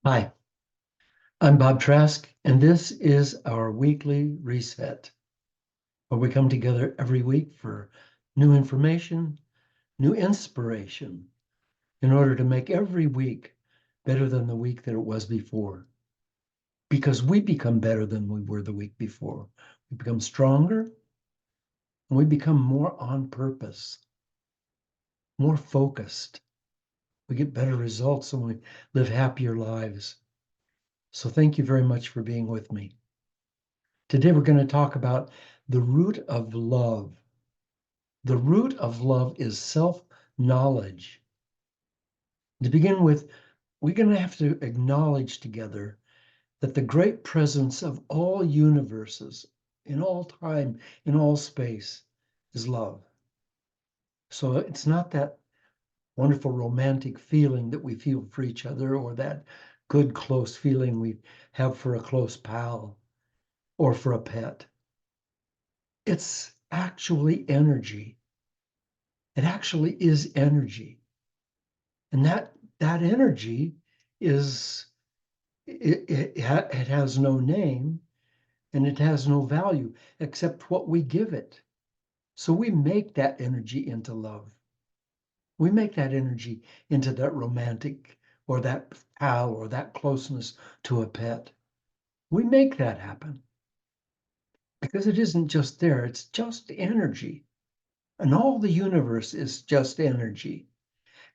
Hi, I'm Bob Trask, and this is our weekly reset, where we come together every week for new information, new inspiration, in order to make every week better than the week that it was before. Because we become better than we were the week before. We become stronger and we become more on purpose, more focused. We get better results and we live happier lives. So thank you very much for being with me. Today we're going to talk about the root of love. The root of love is self-knowledge. To begin with, we're going to have to acknowledge together that the great presence of all universes, in all time, in all space, is love. So it's not that wonderful romantic feeling that we feel for each other, or that good close feeling we have for a close pal or for a pet. It's actually energy. It actually is energy. And that energy is it has no name and it has no value except what we give it. So we make that energy into love. We make that energy into that romantic or that pal or that closeness to a pet. We make that happen because it isn't just there, it's just energy. And all the universe is just energy.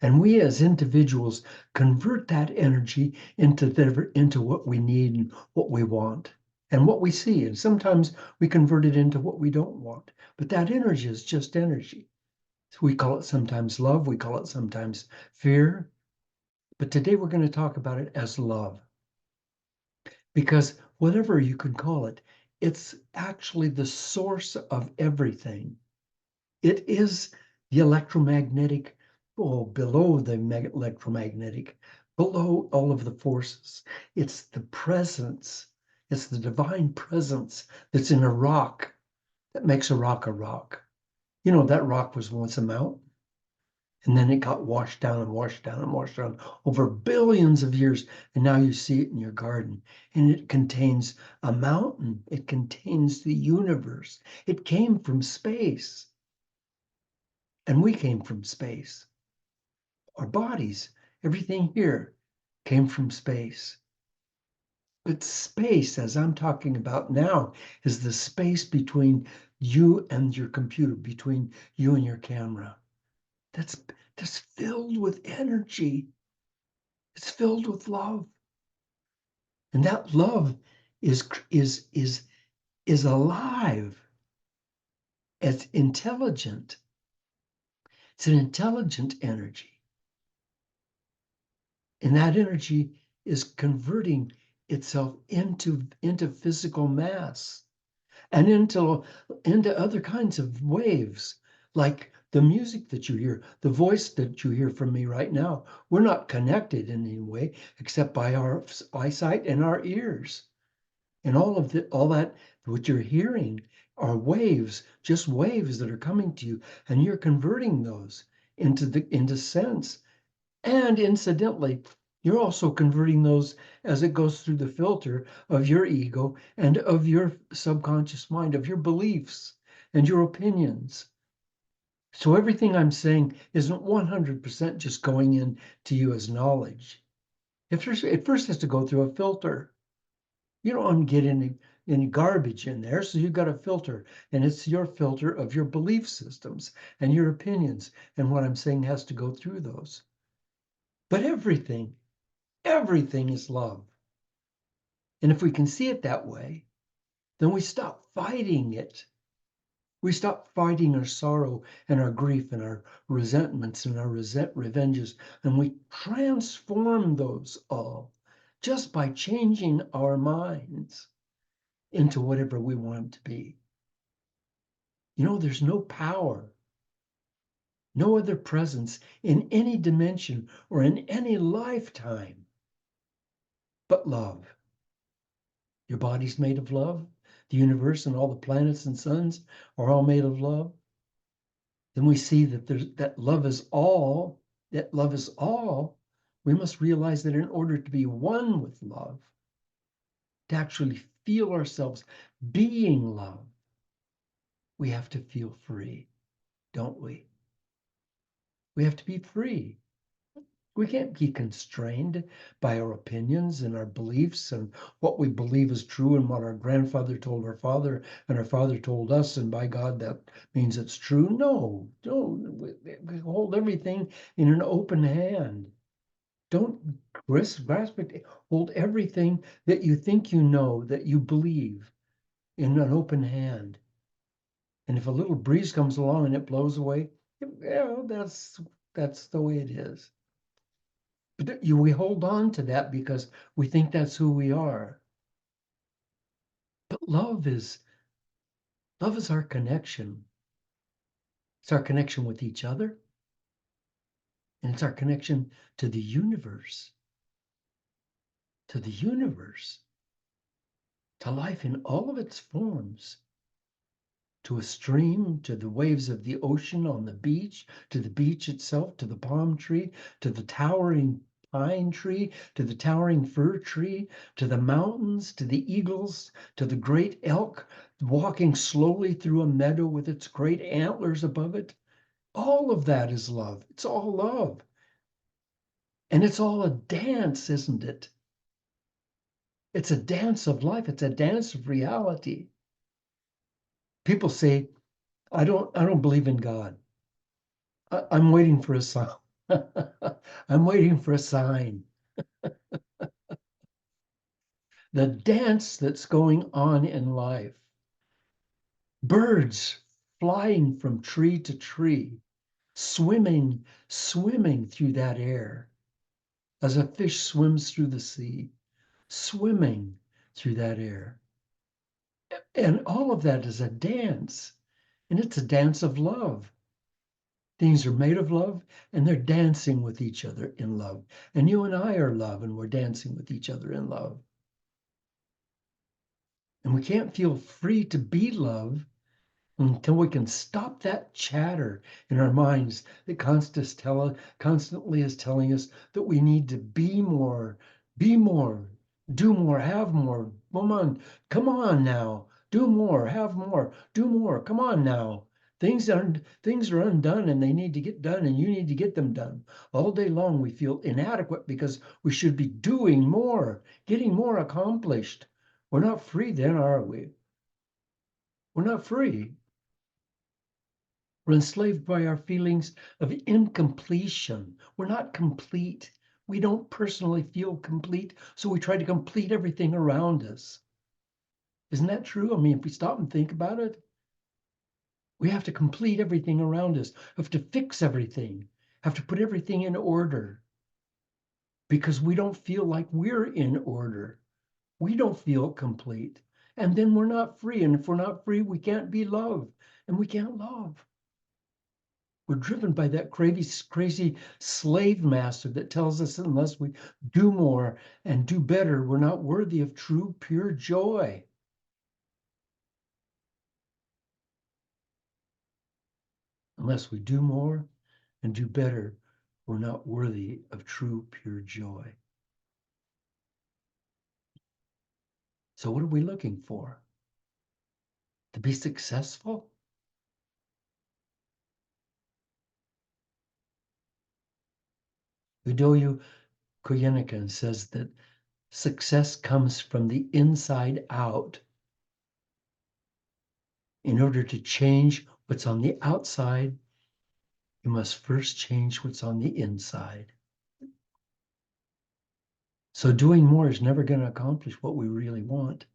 And we as individuals convert that energy into what we need and what we want and what we see. And sometimes we convert it into what we don't want. But that energy is just energy. So we call it sometimes love, we call it sometimes fear. But today we're going to talk about it as love. Because whatever you can call it, it's actually the source of everything. It is the electromagnetic, below the electromagnetic, below all of the forces. It's the presence, it's the divine presence that's in a rock that makes a rock a rock. You know, that rock was once a mountain, and then it got washed down and washed down and washed down over billions of years. And now you see it in your garden, and it contains a mountain, it contains the universe. It came from space. And we came from space. Our bodies, everything here came from space. But space, as I'm talking about now, is the space between you and your computer, between you and your camera. That's that's filled with energy. It's filled with love. And that love is is is is alive. It's intelligent. It's an intelligent energy. And that energy is converting itself into physical mass and into other kinds of waves, like the music that you hear, the voice that you hear from me right now. We're not connected in any way except by our eyesight and our ears. And all that what you're hearing are waves, just waves that are coming to you, and you're converting those into sense. And incidentally, you're also converting those as it goes through the filter of your ego and of your subconscious mind, of your beliefs and your opinions. So everything I'm saying isn't 100% just going in to you as knowledge. It first has to go through a filter. You don't want to get any garbage in there, so you've got a filter, and it's your filter of your belief systems and your opinions. And what I'm saying has to go through those. But everything is love. And if we can see it that way, then we stop fighting it. We stop fighting our sorrow and our grief and our resentments and our revenges, and we transform those all just by changing our minds into whatever we want them to be. You know, there's no power, no other presence in any dimension or in any lifetime but love. Your body's made of love. The universe and all the planets and suns are all made of love. Then we see that that love is all, We must realize that in order to be one with love, to actually feel ourselves being love, we have to feel free, don't we? We have to be free. We can't be constrained by our opinions and our beliefs and what we believe is true and what our grandfather told our father and our father told us, and by God, that means it's true. No, we hold everything in an open hand. Don't grasp it. Hold everything that you think you know, that you believe, in an open hand. And if a little breeze comes along and it blows away, yeah, that's the way it is. But we hold on to that because we think that's who we are. But love is our connection. It's our connection with each other, and it's our connection to the universe, to the universe, to life in all of its forms, to a stream, to the waves of the ocean on the beach, to the beach itself, to the palm tree, to the towering pine tree, to the towering fir tree, to the mountains, to the eagles, to the great elk walking slowly through a meadow with its great antlers above it. All of that is love. It's all love. And it's all a dance, isn't it? It's a dance of life. It's a dance of reality. People say, I don't believe in God. I'm waiting for a sign. I'm waiting for a sign. The dance that's going on in life. Birds flying from tree to tree, swimming through that air, as a fish swims through the sea, swimming through that air. And all of that is a dance, and it's a dance of love. Things are made of love, and they're dancing with each other in love. And you and I are love, and we're dancing with each other in love. And we can't feel free to be love until we can stop that chatter in our minds that constantly is telling us that we need to be more, do more, have more. Come on now, do more, have more, do more. Come on now. Things are undone and they need to get done, and you need to get them done. All day long we feel inadequate because we should be doing more, getting more accomplished. We're not free then, are we? We're not free. We're enslaved by our feelings of incompletion. We're not complete. We don't personally feel complete, so we try to complete everything around us. Isn't that true? I mean, if we stop and think about it, we have to complete everything around us, have to fix everything, have to put everything in order because we don't feel like we're in order. We don't feel complete. And then we're not free. And if we're not free, we can't be loved, and we can't love. We're driven by that crazy slave master that tells us that unless we do more and do better, we're not worthy of true, pure joy. Unless we do more and do better, we're not worthy of true, pure joy. So what are we looking for? To be successful? Udoyo Koyenikan says that success comes from the inside out. In order to change what's on the outside, you must first change what's on the inside. So doing more is never going to accomplish what we really want.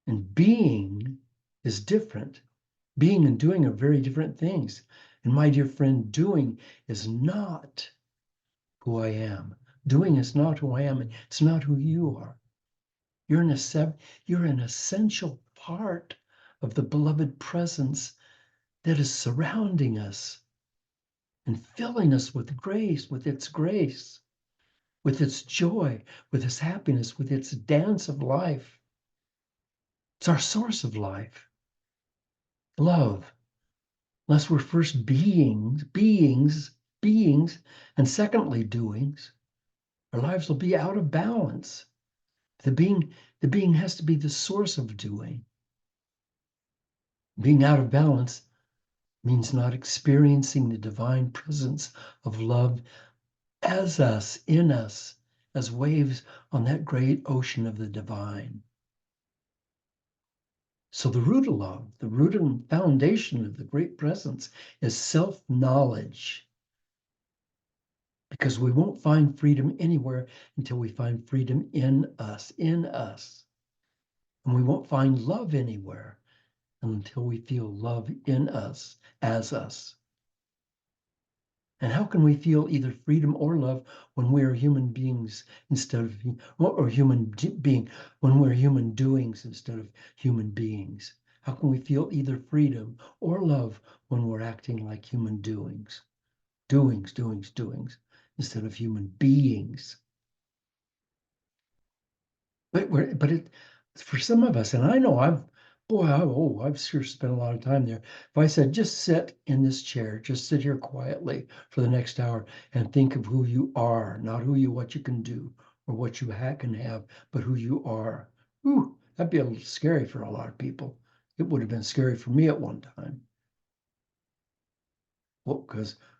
And being is different. Being and doing are very different things. And my dear friend, doing is not who I am. Doing is not who I am. It's not who you are. You're an essential part of the beloved presence that is surrounding us and filling us with grace, with its joy, with its happiness, with its dance of life. It's our source of life. Love. Unless we're first beings, beings, and secondly, doings, our lives will be out of balance. The being has to be the source of doing. Being out of balance means not experiencing the divine presence of love as us, in us, as waves on that great ocean of the divine. So the root of love, the root and foundation of the great presence is self-knowledge, because we won't find freedom anywhere until we find freedom in us, in us. And we won't find love anywhere until we feel love in us, as us. And how can we feel either freedom or love when we are human beings instead of, or human being, when we're human doings instead of human beings? How can we feel either freedom or love when we're acting like human doings, doings, instead of human beings? But it, for some of us, and I know I've sure spent a lot of time there. If I said, just sit in this chair, just sit here quietly for the next hour and think of who you are, not what you can do or what you can have, but who you are. Ooh, that'd be a little scary for a lot of people. It would have been scary for me at one time. Well,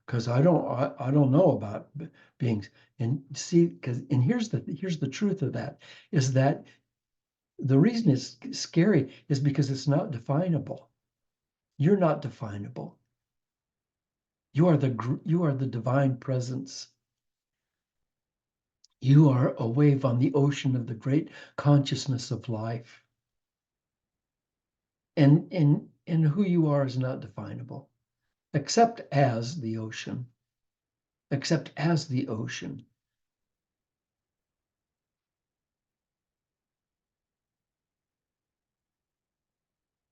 because I don't know about beings, and see, and here's the truth of that is that the reason it's scary is because it's not definable. You're not definable. You are the divine presence. You are a wave on the ocean of the great consciousness of life. And who you are is not definable, except as the ocean. Except as the ocean.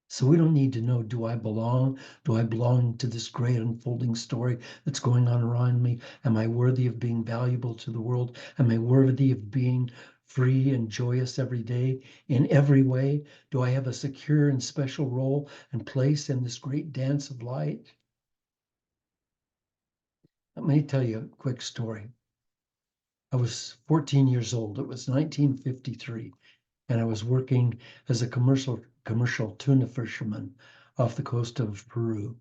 So we don't need to know, do I belong? Do I belong to this great unfolding story that's going on around me? Am I worthy of being valuable to the world? Am I worthy of being free and joyous every day in every way? Do I have a secure and special role and place in this great dance of light? Let me tell you a quick story. I was 14 years old. It was 1953, and I was working as a commercial tuna fisherman off the coast of Peru.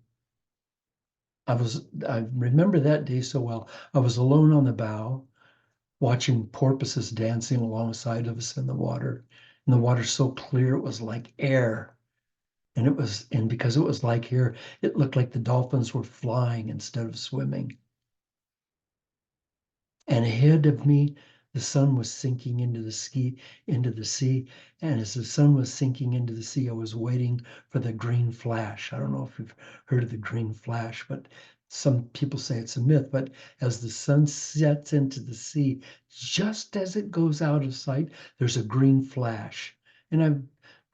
I remember that day so well. I was alone on the bow, watching porpoises dancing alongside of us in the water. And the water so clear it was like air. And because it was like air, it looked like the dolphins were flying instead of swimming. And ahead of me, the sun was sinking into the sea. And as the sun was sinking into the sea, I was waiting for the green flash. I don't know if you've heard of the green flash, but some people say it's a myth. But as the sun sets into the sea, just as it goes out of sight, there's a green flash. And I've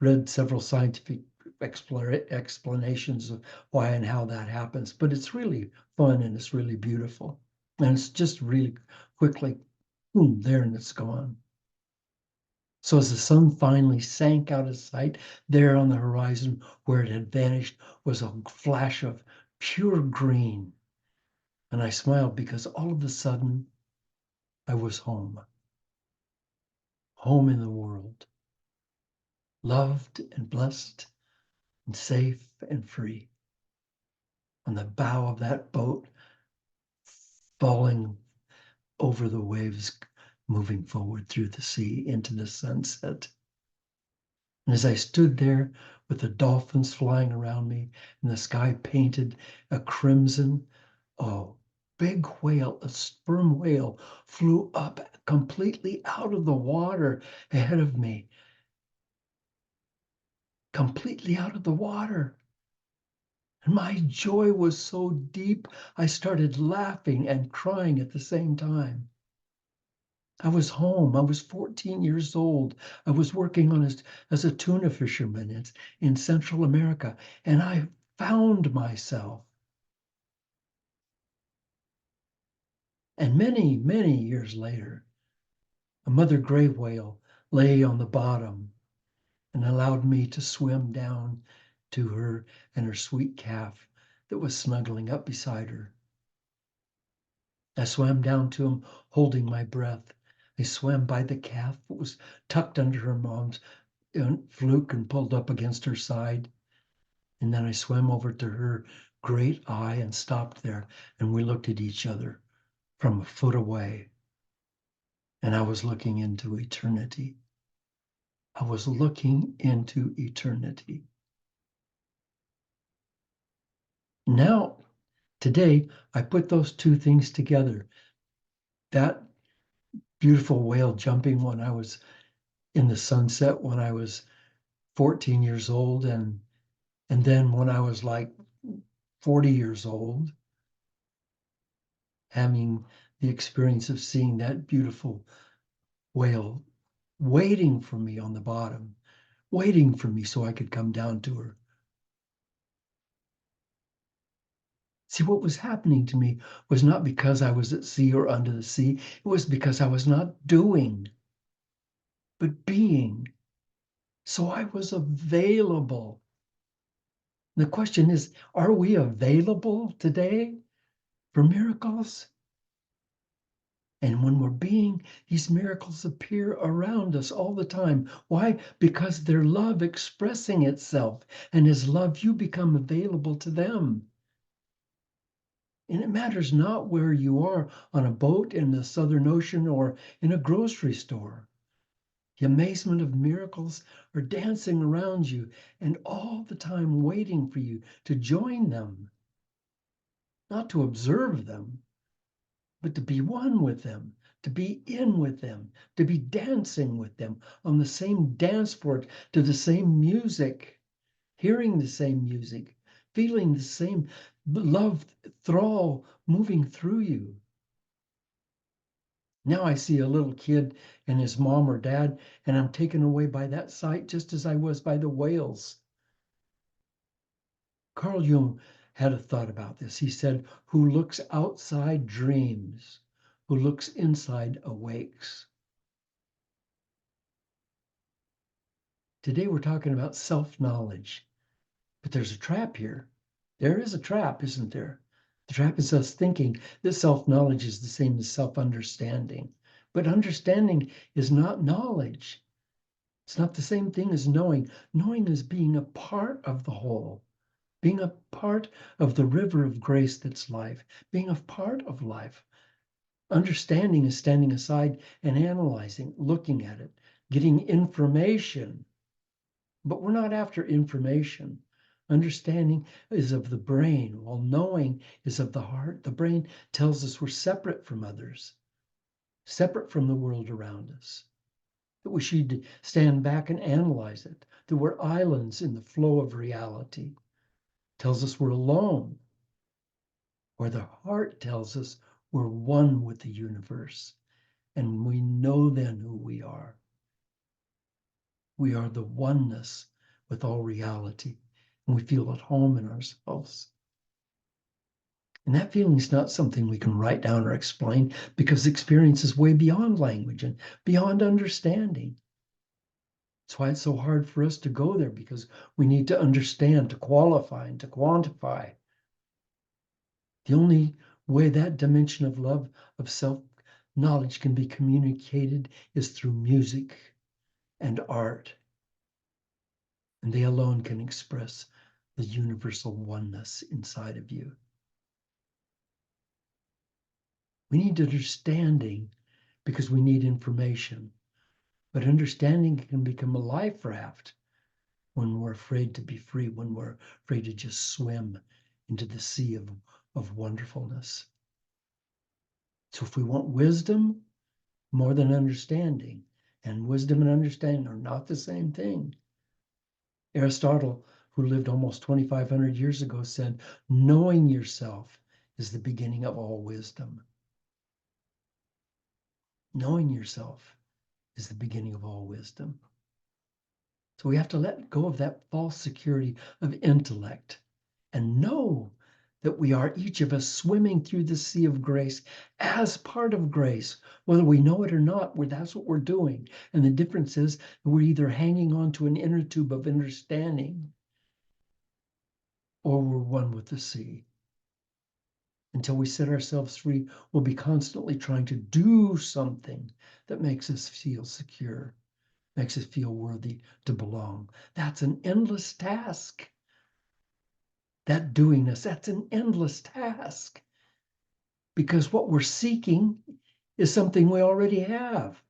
read several scientific explanations of why and how that happens, but it's really fun and it's really beautiful. And it's just really quickly, boom, there and it's gone. So as the sun finally sank out of sight, there on the horizon where it had vanished was a flash of pure green. And I smiled because all of a sudden I was home, home in the world, loved and blessed and safe and free on the bow of that boat, falling over the waves, moving forward through the sea into the sunset. And as I stood there with the dolphins flying around me and the sky painted a crimson, oh, big whale, a sperm whale, flew up completely out of the water ahead of me. Completely out of the water. And my joy was so deep, I started laughing and crying at the same time. I was home. I was 14 years old. I was working as a tuna fisherman in Central America, and I found myself. And many years later, a mother gray whale lay on the bottom and allowed me to swim down to her and her sweet calf that was snuggling up beside her. I swam down to him, holding my breath. I swam by the calf that was tucked under her mom's fluke and pulled up against her side. And then I swam over to her great eye and stopped there. And we looked at each other from a foot away. And I was looking into eternity. I was looking into eternity. Now, today, I put those two things together. That beautiful whale jumping when I was in the sunset when I was 14 years old, and then when I was like 40 years old, having the experience of seeing that beautiful whale waiting for me on the bottom, waiting for me so I could come down to her. See, what was happening to me was not because I was at sea or under the sea. It was because I was not doing, but being. So I was available. The question is, are we available today for miracles? And when we're being, these miracles appear around us all the time. Why? Because they're love expressing itself. And as love, you become available to them. And it matters not where you are, on a boat in the Southern Ocean or in a grocery store. The amazement of miracles are dancing around you and all the time waiting for you to join them, not to observe them, but to be one with them, to be in with them, to be dancing with them on the same dance floor, to the same music, hearing the same music, feeling the same love thrall moving through you. Now I see a little kid and his mom or dad, and I'm taken away by that sight just as I was by the whales. Carl Jung had a thought about this. He said, who looks outside dreams, who looks inside awakes. Today we're talking about self-knowledge, but there's a trap here. There is a trap, isn't there? The trap is us thinking that self-knowledge is the same as self-understanding. But understanding is not knowledge. It's not the same thing as knowing. Knowing is being a part of the whole, being a part of the river of grace that's life, being a part of life. Understanding is standing aside and analyzing, looking at it, getting information. But we're not after information. Understanding is of the brain, while knowing is of the heart. The brain tells us we're separate from others, separate from the world around us, that we should stand back and analyze it, that we're islands in the flow of reality. It tells us we're alone, where the heart tells us we're one with the universe, and we know then who we are. We are the oneness with all reality, and we feel at home in ourselves. And that feeling is not something we can write down or explain because experience is way beyond language and beyond understanding. That's why it's so hard for us to go there, because we need to understand, to qualify, and to quantify. The only way that dimension of love, of self-knowledge can be communicated is through music and art. And they alone can express the universal oneness inside of you. We need understanding because we need information. But understanding can become a life raft when we're afraid to be free, when we're afraid to just swim into the sea of wonderfulness. So if we want wisdom more than understanding, and wisdom and understanding are not the same thing. Aristotle, who lived almost 2,500 years ago, said, knowing yourself is the beginning of all wisdom. Knowing yourself is the beginning of all wisdom. So we have to let go of that false security of intellect and know that we are each of us swimming through the sea of grace as part of grace, whether we know it or not, that's what we're doing. And the difference is that we're either hanging on to an inner tube of understanding or we're one with the sea. Until we set ourselves free, we'll be constantly trying to do something that makes us feel secure, makes us feel worthy to belong. That's an endless task. That doingness, that's an endless task. Because what we're seeking is something we already have.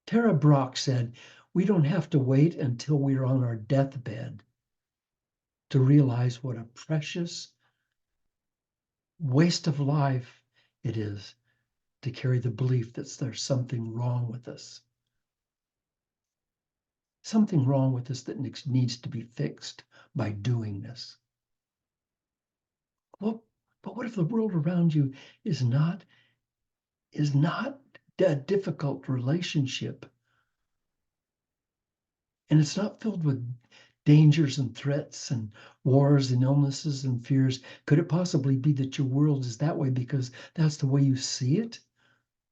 Tara Brach said, we don't have to wait until we're on our deathbed to realize what a precious waste of life it is to carry the belief that there's something wrong with us. Something wrong with us that needs to be fixed by doing this. Well, but what if the world around you is not a difficult relationship? And it's not filled with dangers and threats and wars and illnesses and fears. Could it possibly be that your world is that way because that's the way you see it?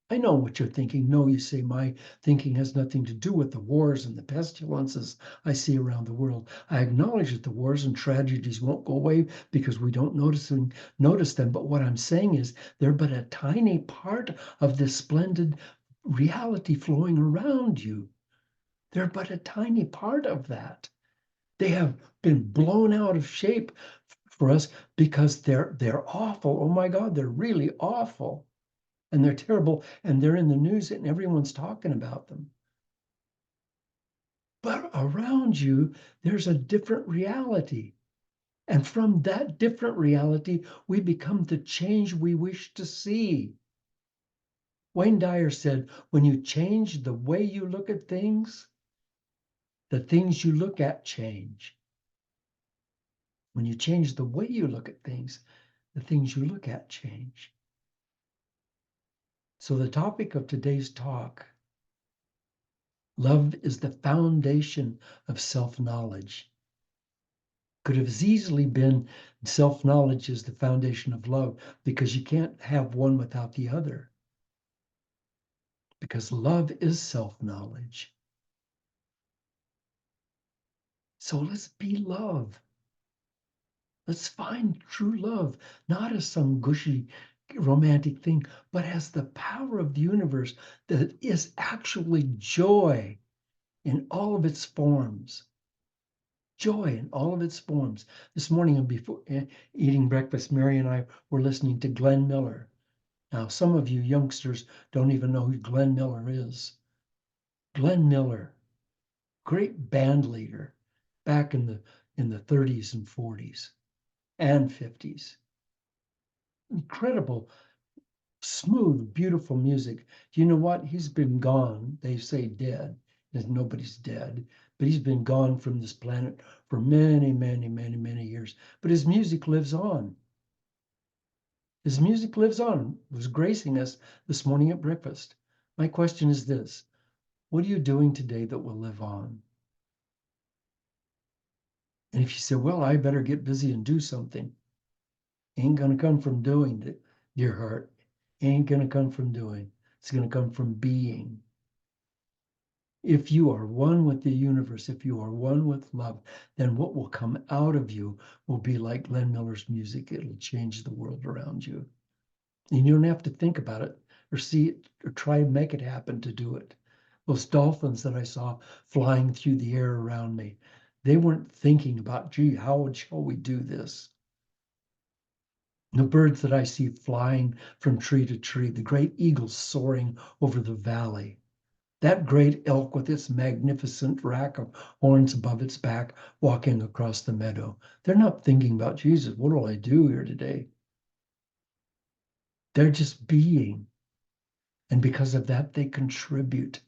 I know what you're thinking. No, you say, my thinking has nothing to do with the wars and the pestilences I see around the world. I acknowledge that the wars and tragedies won't go away because we don't notice them. But what I'm saying is they're but a tiny part of this splendid reality flowing around you. They're but a tiny part of that. They have been blown out of shape for us because they're awful. Oh my God, they're really awful. And they're terrible, and they're in the news and everyone's talking about them. But around you, there's a different reality. And from that different reality, we become the change we wish to see. Wayne Dyer said, when you change the way you look at things, the things you look at change. When you change the way you look at things, the things you look at change. So the topic of today's talk, love is the foundation of self-knowledge. Could have easily been self-knowledge is the foundation of love because you can't have one without the other. Because love is self-knowledge. So let's be love. Let's find true love, not as some gushy romantic thing, but as the power of the universe that is actually joy in all of its forms. Joy in all of its forms. This morning, before eating breakfast, Mary and I were listening to Glenn Miller. Now, some of you youngsters don't even know who Glenn Miller is. Glenn Miller, great band leader back in the 30s and 40s and 50s. Incredible, smooth, beautiful music. Do you know what? He's been gone. They say dead. Nobody's dead, but he's been gone from this planet for many, many, many, many years. But his music lives on. His music lives on. It was gracing us this morning at breakfast. My question is this: what are you doing today that will live on? And if you say, well, I better get busy and do something, ain't going to come from doing it, dear heart. Ain't going to come from doing. It's going to come from being. If you are one with the universe, if you are one with love, then what will come out of you will be like Glenn Miller's music. It'll change the world around you. And you don't have to think about it or see it or try and make it happen to do it. Those dolphins that I saw flying through the air around me, they weren't thinking about, gee, how shall we do this? The birds that I see flying from tree to tree, the great eagles soaring over the valley, that great elk with its magnificent rack of horns above its back walking across the meadow. They're not thinking about, Jesus, what will I do here today? They're just being. And because of that, they contribute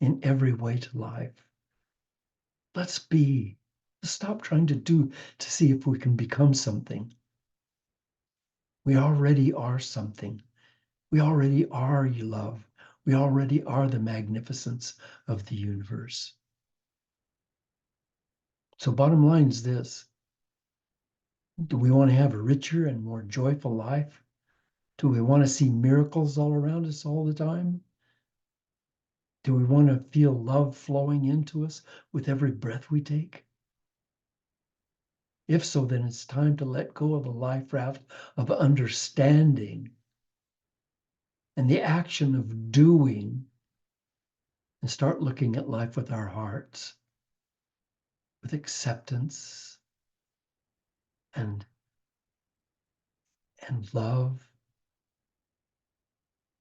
in every way to life. Let's be. Let's stop trying to do to see if we can become something. We already are something. We already are love. We already are the magnificence of the universe. So bottom line is this. Do we want to have a richer and more joyful life? Do we want to see miracles all around us all the time? Do we want to feel love flowing into us with every breath we take? If so, then it's time to let go of the life raft of understanding and the action of doing and start looking at life with our hearts, with acceptance and love,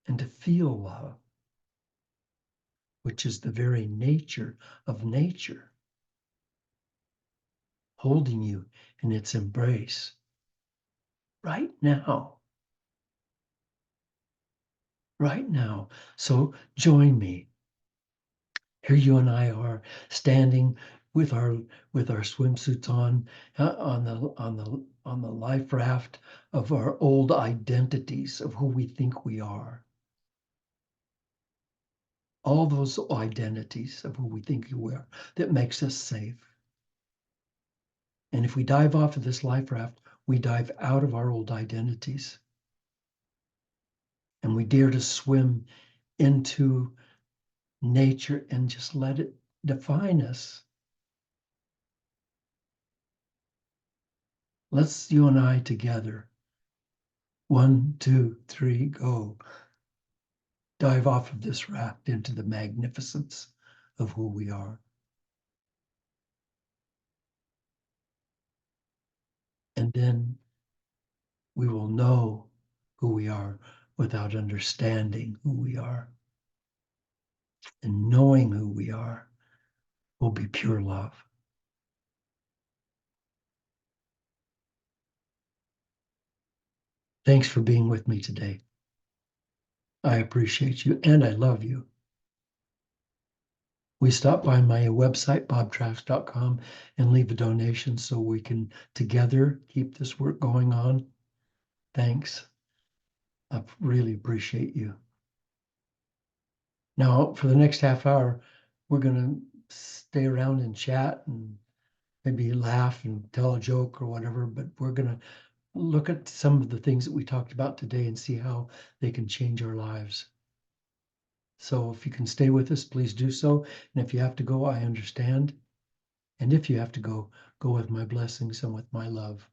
and to feel love, which is the very nature of nature, holding you in its embrace right now. Right now. So join me. Here you and I are standing with our swimsuits on the life raft of our old identities of who we think we are. All those identities of who we think we are that makes us safe. And if we dive off of this life raft, we dive out of our old identities. And we dare to swim into nature and just let it define us. Let's you and I together. 1, 2, 3, go. Dive off of this raft into the magnificence of who we are. And then we will know who we are without understanding who we are. And knowing who we are will be pure love. Thanks for being with me today. I appreciate you and I love you. We stop by my website, bobtrask.com, and leave a donation so we can together keep this work going on. Thanks. I really appreciate you. Now, for the next half hour, we're going to stay around and chat and maybe laugh and tell a joke or whatever, but we're going to look at some of the things that we talked about today and see how they can change our lives. So if you can stay with us, please do so. And if you have to go, I understand. And if you have to go, go with my blessings and with my love.